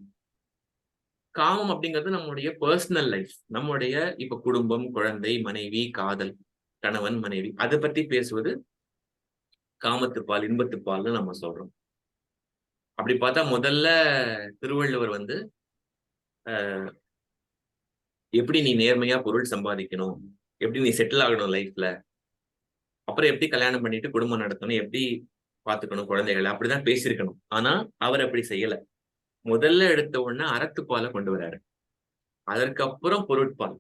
காமம் அப்படிங்கிறது நம்முடைய பெர்சனல் லைஃப். நம்முடைய இப்ப குடும்பம், குழந்தை, மனைவி, காதல், கணவன், மனைவி. அத பத்தி பேசுவது காமத்துப்பால், இன்பத்துப்பால்னு நம்ம சொல்றோம். அப்படி பார்த்தா முதல்ல திருவள்ளுவர் எப்படி நீ நேர்மையா பொருள் சம்பாதிக்கணும்? எப்படி நீ செட்டில் ஆகணும் லைஃப்ல? அப்புறம் எப்படி கல்யாணம் பண்ணிட்டு குடும்பம் நடத்தணும்? எப்படி பார்த்துக்கணும் குழந்தைகள? அப்படிதான் பேசியிருக்கணும். ஆனா, அவர் அப்படி செய்யல. முதல்ல எடுத்த உடனே அறத்துப்பால கொண்டு வராரு. அதற்கப்புறம் பொருட்பால்.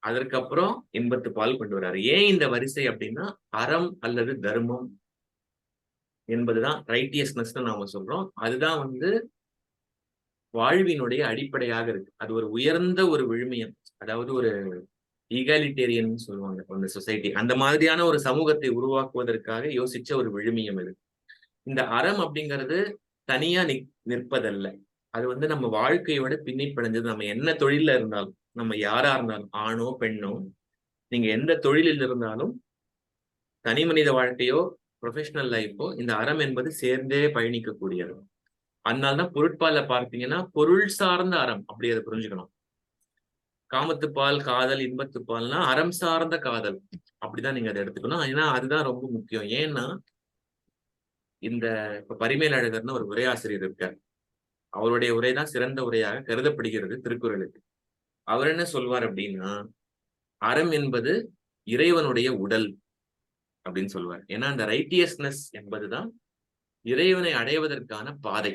அதற்கப்புறம் இன்பத்துப்பால் கொண்டு வராரு. ஏன் இந்த வரிசை அப்படின்னா, அறம் அல்லது தர்மம் என்பதுதான் ரைட்டியஸ்னஸ்ன்னு நாம சொல்றோம். அதுதான் வாழ்வினுடைய அடிப்படையாக இருக்கு. அது ஒரு உயர்ந்த ஒரு விழுமியம். அதாவது ஒரு ஈகாலிட்டேரியன் சொல்லுவாங்க அந்த சொசைட்டி. அந்த மாதிரியான ஒரு சமூகத்தை உருவாக்குவதற்காக யோசிச்ச ஒரு விழுமியம் இது. இந்த அறம் அப்படிங்கிறது தனியா நிற்பதல்ல. அது நம்ம வாழ்க்கையோட பின்னி பிணைஞ்சது. நம்ம என்ன தொழில்ல இருந்தாலும், நம்ம யாரா இருந்தாலும், ஆணோ, பெண்ணோ, நீங்க எந்த தொழிலில் இருந்தாலும், தனி மனித வாழ்க்கையோ, ப்ரொஃபஷனல் லைஃபோ, இந்த அறம் என்பது சேர்ந்தே பயணிக்கக்கூடியது. அதனாலதான் பொருட்பால்ல பார்த்தீங்கன்னா, பொருள் சார்ந்த அறம். அப்படி அதை புரிஞ்சுக்கணும். காமத்துப்பால், காதல், இன்பத்துப்பால்னா அறம் சார்ந்த காதல். அப்படிதான் நீங்க அதை எடுத்துக்கணும். ஏன்னா அதுதான் ரொம்ப முக்கியம். ஏன்னா இந்த இப்ப பரிமேலழகர்னு ஒரு உரையாசிரியர் இருக்கார். அவருடைய உரைதான் சிறந்த உரையாக கருதப்படுகிறது திருக்குறளுக்கு. அவர் என்ன சொல்வார் அப்படின்னா, அறம் என்பது இறைவனுடைய உடல் அப்படின்னு சொல்லுவார். ஏன்னா அந்த ரைட்டியஸ்னஸ் என்பதுதான் இறைவனை அடைவதற்கான பாதை.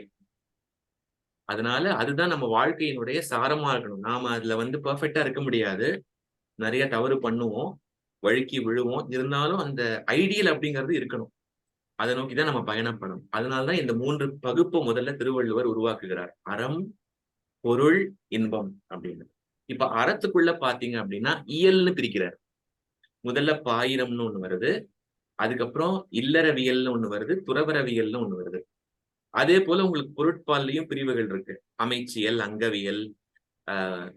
அதனால அதுதான் நம்ம வாழ்க்கையினுடைய சாரமா இருக்கணும். நாம அதுல பெர்ஃபெக்ட்டா இருக்க முடியாது. நிறைய தவறு பண்ணுவோம். வழுக்கி விழுவோம். இருந்தாலும் அந்த ஐடியல் அப்படிங்கிறது இருக்கணும். அதை நோக்கி தான் நம்ம பயணப்படணும். அதனாலதான் இந்த 3 பகுப்பு முதல்ல திருவள்ளுவர் உருவாக்குகிறார். அறம், பொருள், இன்பம் அப்படின்னு. இப்ப அறத்துக்குள்ள பாத்தீங்க அப்படின்னா இயல்னு பிரிக்கிறார். முதல்ல பாயிரம்னு ஒண்ணு வருது. அதுக்கப்புறம் இல்லறவியல்னு ஒண்ணு வருது. துறவறவியல்னு ஒண்ணு வருது. அதே போல உங்களுக்கு பொருட்பால்லயும் பிரிவுகள் இருக்கு. அமைச்சியல், அங்கவியல், ஆஹ்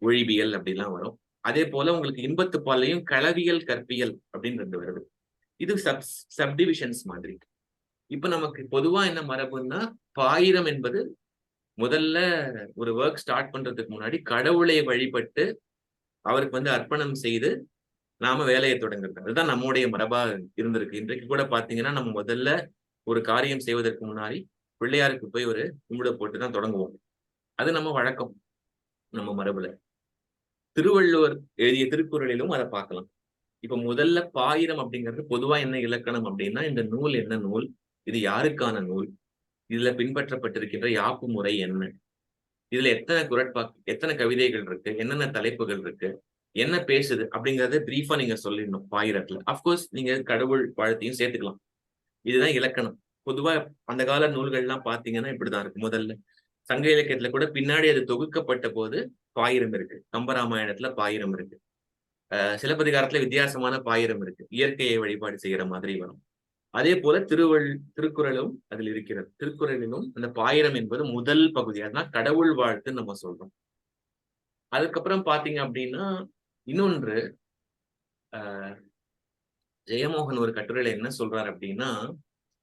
ஒழிபியல் அப்படிலாம் வரும். அதே போல உங்களுக்கு இன்பத்துப்பால்லையும் களவியல், கற்பியல் அப்படின்னு 2 வருது. இது சப்டிவிஷன்ஸ் மாதிரி. இப்ப நமக்கு பொதுவா என்ன மரபுன்னா, பாயிரம் என்பது முதல்ல ஒரு ஒர்க் ஸ்டார்ட் பண்றதுக்கு முன்னாடி கடவுளை வழிபட்டு அவருக்கு அர்ப்பணம் செய்து நாம வேலையை தொடங்குறது. அதுதான் நம்முடைய மரபா இருந்திருக்கு. இன்றைக்கு கூட பாத்தீங்கன்னா நம்ம முதல்ல ஒரு காரியம் செய்வதற்கு முன்னாடி பிள்ளையாருக்கு போய் ஒரு கும்பிட போட்டு தான் தொடங்குவோம். அது நம்ம வழக்கம், நம்ம மரபுல. திருவள்ளுவர் எழுதிய திருக்குறளிலும் அதை பார்க்கலாம். இப்ப முதல்ல பாயிரம் அப்படிங்கிறது பொதுவா என்ன இலக்கணம் அப்படின்னா, இந்த நூல் என்ன நூல்? இது யாருக்கான நூல்? இதுல பின்பற்றப்பட்டிருக்கின்ற யாப்பு முறை என்ன? இதுல எத்தனை குறட்பா, எத்தனை கவிதைகள் இருக்கு? என்னென்ன தலைப்புகள் இருக்கு? என்ன பேசுது அப்படிங்கறத பிரீஃபா நீங்க சொல்லிடணும் பாயிரத்துல. அப்கோர்ஸ் நீங்க கடவுள் வாழ்த்தையும் சேர்த்துக்கலாம். இதுதான் இலக்கணம். பொதுவா அந்த கால நூல்கள்லாம் பாத்தீங்கன்னா இப்படிதான் இருக்கு. முதல்ல சங்க இலக்கியத்துல கூட பின்னாடி அது தொகுக்கப்பட்ட போது பாயிரம் இருக்கு. கம்பராமாயணத்துல பாயிரம் இருக்கு. சிலப்பதிகாரத்துல வித்தியாசமான பாயிரம் இருக்கு. இயற்கையை வழிபாடு செய்யற மாதிரி வரும். அதே போல திருக்குறளும் அதில் இருக்கிறது. திருக்குறளிலும் அந்த பாயிரம் என்பது முதல் பகுதி. அதனால் கடவுள் வாழ்த்துன்னு நம்ம சொல்றோம். அதுக்கப்புறம் பாத்தீங்க அப்படின்னா இன்னொன்று, ஜெயமோகன் ஒரு கட்டுரையில என்ன சொல்றாரு அப்படின்னா,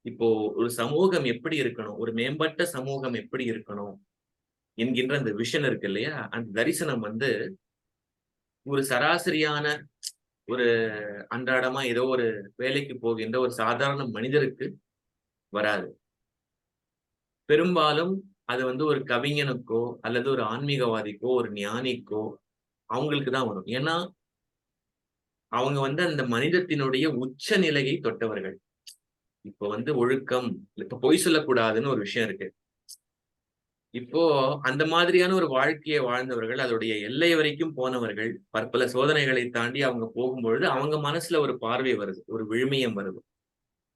இப்போ ஒரு சமூகம் எப்படி இருக்கணும், ஒரு மேம்பட்ட சமூகம் எப்படி இருக்கணும் என்கின்ற அந்த விஷன் இருக்கு இல்லையா, அந்த தரிசனம் வந்து ஒரு சராசரியான ஒரு அன்றாடமா ஏதோ ஒரு வேலைக்கு போகின்ற ஒரு சாதாரண மனிதருக்கு வராது. பெரும்பாலும் அது வந்து ஒரு கவிஞனுக்கோ அல்லது ஒரு ஆன்மீகவாதிக்கோ ஒரு ஞானிக்கோ அவங்களுக்கு தான் வரும். ஏன்னா அவங்க வந்து அந்த மனிதத்தினுடைய உச்ச நிலையை தொட்டவர்கள். இப்போ வந்து ஒழுக்கம், இப்ப பொய் சொல்லக்கூடாதுன்னு ஒரு விஷயம் இருக்கு. இப்போ அந்த மாதிரியான ஒரு வாழ்க்கையை வாழ்ந்தவர்கள், அதோடைய எல்லை வரைக்கும் போனவர்கள், பற்பல சோதனைகளை தாண்டி அவங்க போகும்பொழுது அவங்க மனசுல ஒரு பார்வை வருது, ஒரு விழுமியம் வருது.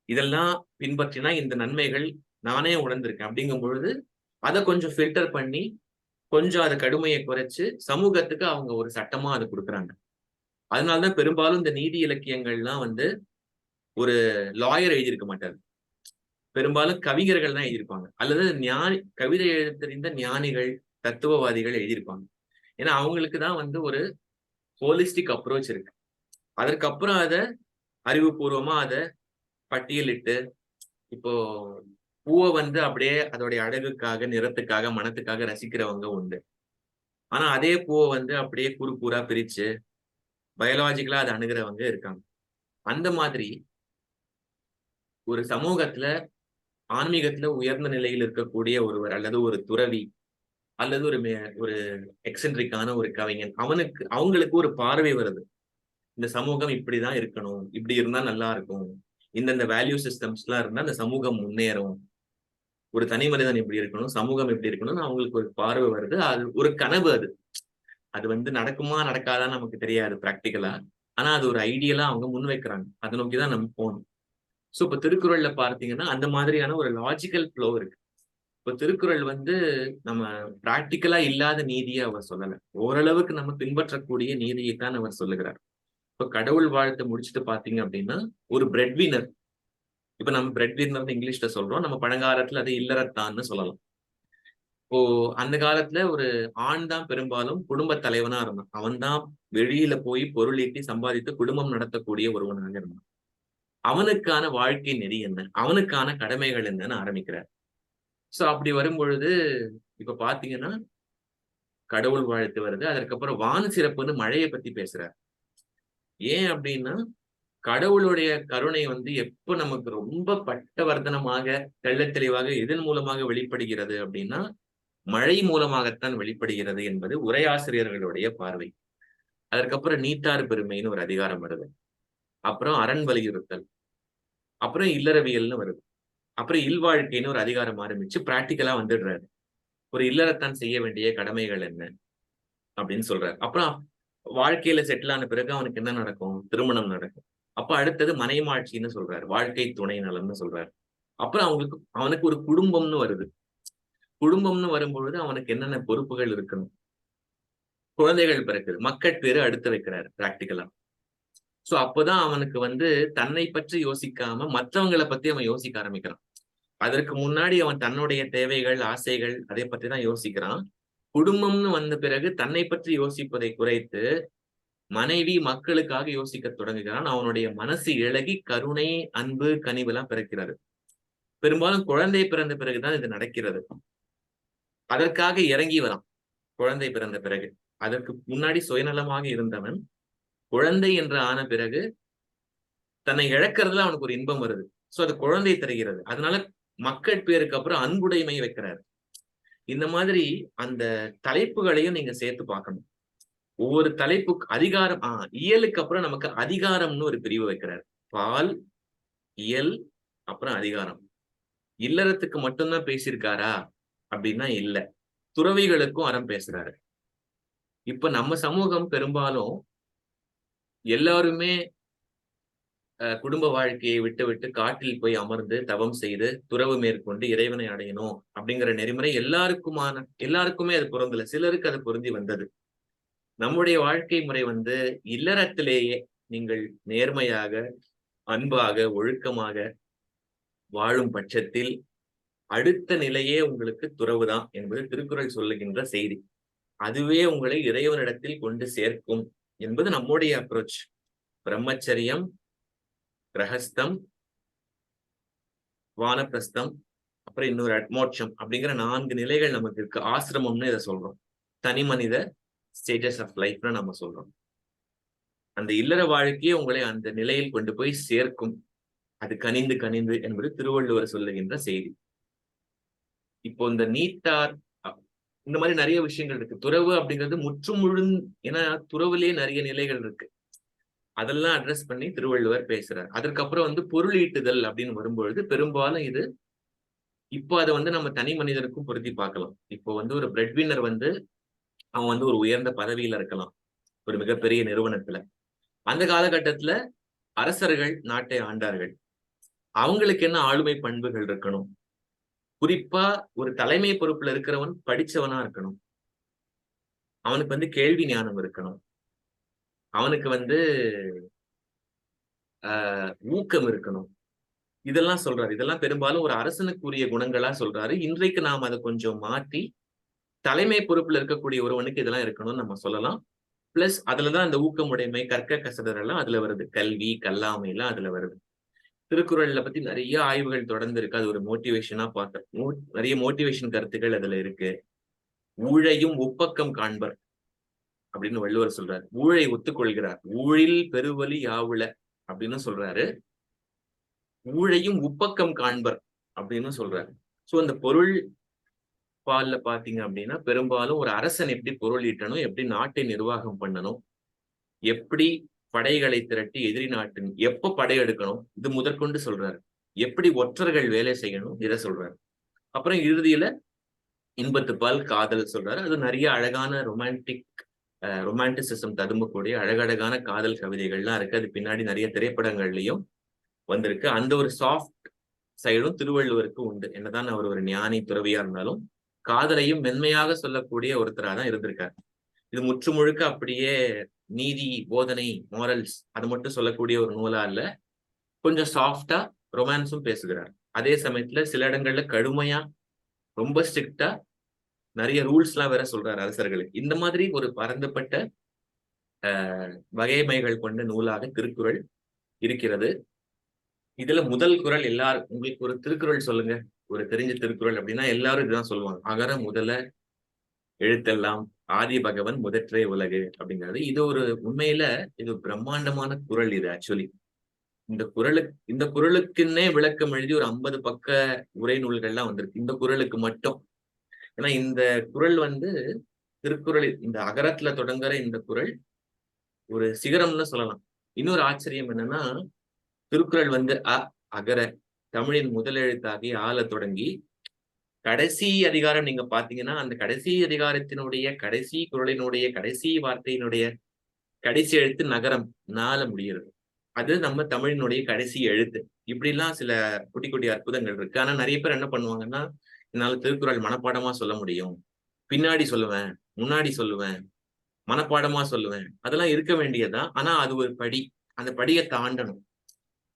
இதெல்லாம் பின்பற்றினா இந்த நன்மைகள் நானே உணர்ந்திருக்கேன் அப்படிங்கும் பொழுது அதை கொஞ்சம் ஃபில்டர் பண்ணி கொஞ்சம் அதை கடுமையை குறைச்சு சமூகத்துக்கு அவங்க ஒரு சட்டமா அதை கொடுக்குறாங்க. அதனாலதான் பெரும்பாலும் இந்த நீதி இலக்கியங்கள்லாம் வந்து ஒரு லாயர் எழுதியிருக்க மாட்டாரு. பெரும்பாலும் கவிஞர்கள் தான் எழுதியிருப்பாங்க. அல்லது கவிதை எழுத தெரிந்த ஞானிகள், தத்துவவாதிகள் எழுதியிருப்பாங்க. ஏன்னா அவங்களுக்கு தான் வந்து ஒரு ஹோலிஸ்டிக் அப்ரோச் இருக்கு. அதற்கப்புறம் அதை அறிவுபூர்வமா அதை பட்டியலிட்டு, இப்போ பூவை வந்து அப்படியே அதோடைய அழகுக்காக, நிறத்துக்காக, மனத்துக்காக ரசிக்கிறவங்க உண்டு. ஆனா அதே பூவை வந்து அப்படியே கூறு கூறா பிரிச்சு பயாலஜிக்கலா அதை அணுகிறவங்க இருக்காங்க. அந்த மாதிரி ஒரு சமூகத்துல ஆன்மீகத்துல உயர்ந்த நிலையில் இருக்கக்கூடிய ஒருவர் அல்லது ஒரு துறவி அல்லது ஒரு எக்ஸென்ட்ரிக்கான ஒரு கவிஞன், அவங்களுக்கு ஒரு பார்வை வருது. இந்த சமூகம் இப்படிதான் இருக்கணும், இப்படி இருந்தா நல்லா இருக்கும், இந்தந்த வேல்யூ சிஸ்டம்ஸ் எல்லாம் இருந்தா அந்த சமூகம் முன்னேறும், ஒரு தனி மனிதன் இப்படி இருக்கணும், சமூகம் எப்படி இருக்கணும்னு அவங்களுக்கு ஒரு பார்வை வருது. அது ஒரு கனவு. அது அது வந்து நடக்குமா நடக்காதான்னு நமக்கு தெரியாது பிராக்டிக்கலா. ஆனா அது ஒரு ஐடியலா அவங்க முன்வைக்கிறாங்க. அதை நோக்கிதான் நம்ம போகணும். சோ இப்ப திருக்குறள்ல பார்த்தீங்கன்னா அந்த மாதிரியான ஒரு லாஜிக்கல் ஃப்ளோ இருக்கு. இப்ப திருக்குறள் வந்து நம்ம பிராக்டிக்கலா இல்லாத நீதியை அவர் சொல்லல. ஓரளவுக்கு நம்ம பின்பற்றக்கூடிய நீதியைத்தான் அவர் சொல்லுகிறார். இப்ப கடவுள் வாழ்த்தை முடிச்சுட்டு பாத்தீங்க அப்படின்னா ஒரு பிரெட் வினர். இப்ப நம்ம பிரெட் வினர் இங்கிலீஷ்ல சொல்றோம். நம்ம பழங்காலத்துல அதை இல்லறத்தான்னு சொல்லலாம். இப்போ அந்த காலத்துல ஒரு ஆண் தான் பெரும்பாலும் குடும்ப தலைவனா இருந்தான். அவன் தான் வெளியில போய் பொருள் ஈட்டி சம்பாதித்து குடும்பம் நடத்தக்கூடிய ஒருவனாக இருந்தான். அவனுக்கான வாழ்க்கை நெறி என்ன, அவனுக்கான கடமைகள் என்னன்னு ஆரம்பிக்கிறார். சோ அப்படி வரும் பொழுது இப்ப பாத்தீங்கன்னா கடவுள் வாழ்த்து வருது. அதற்கப்புறம் வான் சிறப்புன்னு மழையை பத்தி பேசுறார். ஏன் அப்படின்னா கடவுளுடைய கருணை வந்து எப்ப நமக்கு ரொம்ப பட்டவர்த்தனமாக தெள்ளத் தெளிவாக இதன் மூலமாக வெளிப்படுகிறது அப்படின்னா மழை மூலமாகத்தான் வெளிப்படுகிறது என்பது உரையாசிரியர்களுடைய பார்வை. அதற்கப்புறம் நீத்தார் பெருமைன்னு ஒரு அதிகாரம் வருது. அப்புறம் அரண் வலியுறுத்தல், அப்புறம் இல்லறவியல்னு வருது. அப்புறம் இல்வாழ்க்கைன்னு ஒரு அதிகாரம் ஆரம்பிச்சு பிராக்டிக்கலா வந்துடுறாரு. ஒரு இல்லறத்தான் செய்ய வேண்டிய கடமைகள் என்ன அப்படின்னு சொல்றாரு. அப்புறம் வாழ்க்கையில செட்டில் ஆன பிறகு அவனுக்கு என்ன நடக்கும், திருமணம் நடக்கும். அப்ப அடுத்தது மனைமாட்சின்னு சொல்றாரு, வாழ்க்கை துணை நலம்னு சொல்றாரு. அப்புறம் அவனுக்கு ஒரு குடும்பம்னு வருது. குடும்பம்னு வரும்பொழுது அவனுக்கு என்னென்ன பொறுப்புகள் இருக்கணும், குழந்தைகள் பிறக்குது, மக்கட்பேறு அடுத்து வைக்கிறாரு பிராக்டிக்கலா. சோ அப்பதான் அவனுக்கு வந்து தன்னை பற்றி யோசிக்காம மற்றவங்களை பத்தி அவன் யோசிக்க ஆரம்பிக்கிறான். அதற்கு முன்னாடி அவன் தன்னுடைய தேவைகள், ஆசைகள் அதை பற்றி தான் யோசிக்கிறான். குடும்பம்னு வந்த பிறகு தன்னை பற்றி யோசிப்பதை குறைத்து மனைவி மக்களுக்காக யோசிக்க தொடங்குகிறான். அவனுடைய மனசு இளகி கருணை, அன்பு, கனிவு எல்லாம் பிறக்கிறது. பெரும்பாலும் குழந்தை பிறந்த பிறகுதான் இது நடக்கிறது. அதற்காக இறங்கி வரான் குழந்தை பிறந்த பிறகு. அதற்கு முன்னாடி சுயநலமாக இருந்தவன் குழந்தை என்று ஆன பிறகு தன்னை இழக்கிறதுல அவனுக்கு ஒரு இன்பம் வருது. சோ அது குழந்தை தருகிறது. அதனால மக்கள் பேருக்கு அப்புறம் அன்புடைமை வைக்கிறாரு. இந்த மாதிரி அந்த தலைப்புகளையும் நீங்க சேர்த்து பார்க்கணும். ஒவ்வொரு தலைப்புக்கு அதிகாரம், இயலுக்கு அப்புறம் நமக்கு அதிகாரம்னு ஒரு பிரிவு வைக்கிறார். பால், இயல், அப்புறம் அதிகாரம். இல்லறத்துக்கு மட்டும்தான் பேசியிருக்காரா அப்படின்னா இல்ல, துறவிகளுக்கும் அறம் பேசுறாரு. இப்ப நம்ம சமூகம் பெரும்பாலும் எல்லாருமே குடும்ப வாழ்க்கையை விட்டு விட்டு காட்டில் போய் அமர்ந்து தவம் செய்து துறவு மேற்கொண்டு இறைவனை அடையணும் அப்படிங்கிற நெறிமுறை எல்லாருக்குமே அது பொருந்தல. சிலருக்கு அது பொருந்தி வந்தது. நம்முடைய வாழ்க்கை முறை இல்லறத்திலேயே நீங்கள் நேர்மையாக, அன்பாக, ஒழுக்கமாக வாழும் பட்சத்தில் அடுத்த நிலையே உங்களுக்கு துறவுதான் என்பது திருக்குறள் சொல்லுகின்ற செய்தி. அதுவே உங்களை இறைவனிடத்தில் கொண்டு சேர்க்கும் என்பது நம்முடைய அப்ரோச். பிரம்மச்சரியம், கிரகஸ்தம், வானப்பிரஸ்தம், அப்புறம் இன்னொரு மோட்சம் அப்படிங்கிற 4 நிலைகள் நமக்கு இருக்கு. ஆசிரமம்னு இதை சொல்றோம். தனி மனித ஸ்டேட்டஸ் ஆஃப் லைஃப்னு நம்ம சொல்றோம். அந்த இல்லற வாழ்க்கையே உங்களை அந்த நிலையில் கொண்டு போய் சேர்க்கும். அது கனிந்து கனிந்து என்பது திருவள்ளுவர் சொல்லுகின்ற செய்தி. இப்போ இந்த நீட்டார் இந்த மாதிரி நிறைய விஷயங்கள் இருக்கு. துறவு அப்படிங்கிறது ஏன்னா துறவுலயே நிறைய நிலைகள் இருக்கு. அதெல்லாம் அட்ரஸ் பண்ணி திருவள்ளுவர் பேசுறார். அதற்கப்புறம் பொருள் ஈட்டுதல் அப்படின்னு வரும்பொழுது பெரும்பாலும் இது இப்போ அதை நம்ம தனி மனிதனுக்கும் பொருத்தி பார்க்கலாம். இப்போ ஒரு பிரெட் வின்னர் அவன் ஒரு உயர்ந்த பதவியில இருக்கலாம் ஒரு மிகப்பெரிய நிறுவனத்துல. அந்த காலகட்டத்துல அரசர்கள் நாட்டை ஆண்டார்கள். அவங்களுக்கு என்ன ஆளுமை பண்புகள் இருக்கணும்? குறிப்பா ஒரு தலைமை பொறுப்புல இருக்கிறவன் படிச்சவனா இருக்கணும். அவனுக்கு கேள்வி ஞானம் இருக்கணும். அவனுக்கு ஊக்கம் இருக்கணும். இதெல்லாம் சொல்றாரு. இதெல்லாம் பெரும்பாலும் ஒரு அரசனுக்குரிய குணங்களா சொல்றாரு. இன்றைக்கு நாம் அதை கொஞ்சம் மாற்றி தலைமை பொறுப்புல இருக்கக்கூடிய ஒருவனுக்கு இதெல்லாம் இருக்கணும்னு நம்ம சொல்லலாம். பிளஸ் அதுலதான் அந்த ஊக்கமுடைமை, கற்க கசடர் எல்லாம் அதுல வருது. கல்வி, கல்லாமை எல்லாம் அதுல வருது. திருக்குறள்ல பத்தி நிறைய ஆய்வுகள் தொடர்ந்து இருக்கு. அது ஒரு மோட்டிவேஷனா பார்த்தேன். நிறைய மோட்டிவேஷன் கருத்துக்கள் அதுல இருக்கு. ஊழையும் உப்பக்கம் காண்பர் அப்படின்னு வள்ளுவர் சொல்றாரு. ஊழை ஒத்துக்கொள்கிறார். ஊழில் பெருவலி யாவுல அப்படின்னு சொல்றாரு. ஊழையும் உப்பக்கம் காண்பர் அப்படின்னு சொல்றாரு. சோ அந்த பொருள் பால்ல பாத்தீங்க அப்படின்னா பெரும்பாலும் ஒரு அரசன் எப்படி பொருள் ஈட்டணும், எப்படி நாட்டை நிர்வாகம் பண்ணணும், எப்படி படைகளை திரட்டி எதிரி நாட்டின் எப்ப படையெடுக்கணும், இது முதற்கொண்டு சொல்றாரு. எப்படி ஒற்றர்கள் வேலை செய்யணும் இதை சொல்றாரு. அப்புறம் இறுதியில இன்பத்துப்பால் காதல் சொல்றாரு. அது நிறைய அழகான ரொமான்டிசிசம் ததும்பக்கூடிய அழகழகான காதல் கவிதைகள்லாம் இருக்கு. அது பின்னாடி நிறைய திரைப்படங்கள்லயும் வந்திருக்கு. அந்த ஒரு சாஃப்ட் சைடும் திருவள்ளுவருக்கு உண்டு. என்னதான் அவர் ஒரு ஞானி துறவியா இருந்தாலும் காதலையும் மென்மையாக சொல்லக்கூடிய ஒருத்தரா தான் இருந்திருக்காரு. இது முற்று முழுக்க அப்படியே நீதி, போதனை, மாரல்ஸ் அது மட்டும் சொல்லக்கூடிய ஒரு நூலா இல்ல. கொஞ்சம் சாஃப்டா ரொமான்ஸும் பேசுகிறார். அதே சமயத்துல சில இடங்கள்ல கடுமையா, ரொம்ப ஸ்ட்ரிக்டா நிறைய ரூல்ஸ் எல்லாம் வேற சொல்றாரு அரசர்களுக்கு. இந்த மாதிரி ஒரு பரந்துபட்ட வகைமைகள் கொண்ட நூலாக திருக்குறள் இருக்கிறது. இதுல முதல் குறள் உங்களுக்கு ஒரு திருக்குறள் சொல்லுங்க, ஒரு தெரிஞ்ச திருக்குறள் அப்படின்னா எல்லாரும் இதுதான் சொல்லுவாங்க. அகர முதல எழுத்தெல்லாம் ஆதி பகவன் முதற்றே உலகு அப்படிங்கிறது. இது ஒரு உண்மையில இது பிரம்மாண்டமான குறள். இது ஆக்சுவலி இந்த குறளுக்குன்னே விளக்கம் எழுதி ஒரு 50 பக்க உரை நூல்கள்லாம் வந்திருக்கு இந்த குறளுக்கு மட்டும். ஏன்னா இந்த குறள் திருக்குறள் இந்த அகரத்துல தொடங்குற இந்த குறள் ஒரு சிகரம்னு சொல்லலாம். இன்னொரு ஆச்சரியம் என்னன்னா திருக்குறள் அகர தமிழின் முதல் எழுத்தாகி ஆள தொடங்கி கடைசி அதிகாரம் நீங்க பாத்தீங்கன்னா அந்த கடைசி அதிகாரத்தினுடைய கடைசி குறளினுடைய கடைசி வார்த்தையினுடைய கடைசி எழுத்து நகரம் நாள முடிகிறது. அது நம்ம தமிழினுடைய கடைசி எழுத்து. இப்படி எல்லாம் சில குட்டி குட்டி அற்புதங்கள் இருக்கு. ஆனா நிறைய பேர் என்ன பண்ணுவாங்கன்னா, என்னால திருக்குறள் மனப்பாடமா சொல்ல முடியும், பின்னாடி சொல்லுவேன், முன்னாடி சொல்லுவேன், மனப்பாடமா சொல்லுவேன், அதெல்லாம் இருக்க வேண்டியதுதான். ஆனா அது ஒரு படி. அந்த படியை தாண்டணும்.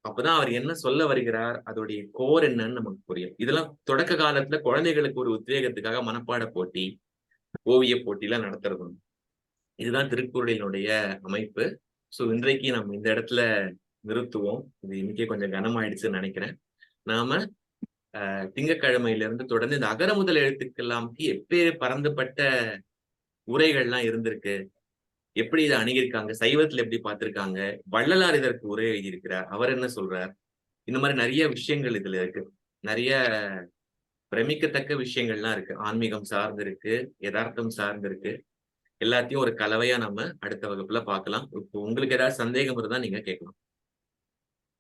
அப்பதான் அவர் என்ன சொல்ல வருகிறார், அதோடைய கோர் என்னன்னு நமக்கு புரியும். இதெல்லாம் தொடக்க காலத்துல குழந்தைகளுக்கு ஒரு உத்வேகத்துக்காக மனப்பாட போட்டி, ஓவிய போட்டி எல்லாம் நடத்துறது. இதுதான் திருக்குறளினுடைய அமைப்பு. சோ இன்றைக்கு நம்ம இந்த இடத்துல நிறுத்துவோம். இது இன்னைக்கே கொஞ்சம் கனமாயிடுச்சுன்னு நினைக்கிறேன். நாம திங்கட்கிழமையில இருந்து தொடர்ந்து இந்த அகர முதல் எழுத்துக்கெல்லாம் எப்பேறு பரந்துபட்ட உரைகள்லாம் இருந்திருக்கு, எப்படி இதை அணுகியிருக்காங்க, சைவத்துல எப்படி பார்த்திருக்காங்க, வள்ளலார் இதற்கு உரை எழுதியிருக்கிறார், அவர் என்ன சொல்றார், இந்த மாதிரி நிறைய விஷயங்கள் இதுல இருக்கு. நிறைய பிரமிக்கத்தக்க விஷயங்கள்லாம் இருக்கு. ஆன்மீகம் சார்ந்து இருக்கு, யதார்த்தம் சார்ந்து இருக்கு. எல்லாத்தையும் ஒரு கலவையா நம்ம அடுத்த வகுப்புல பார்க்கலாம். இப்போ உங்களுக்கு ஏதாவது சந்தேகம் இருந்தா நீங்க கேட்கலாம்.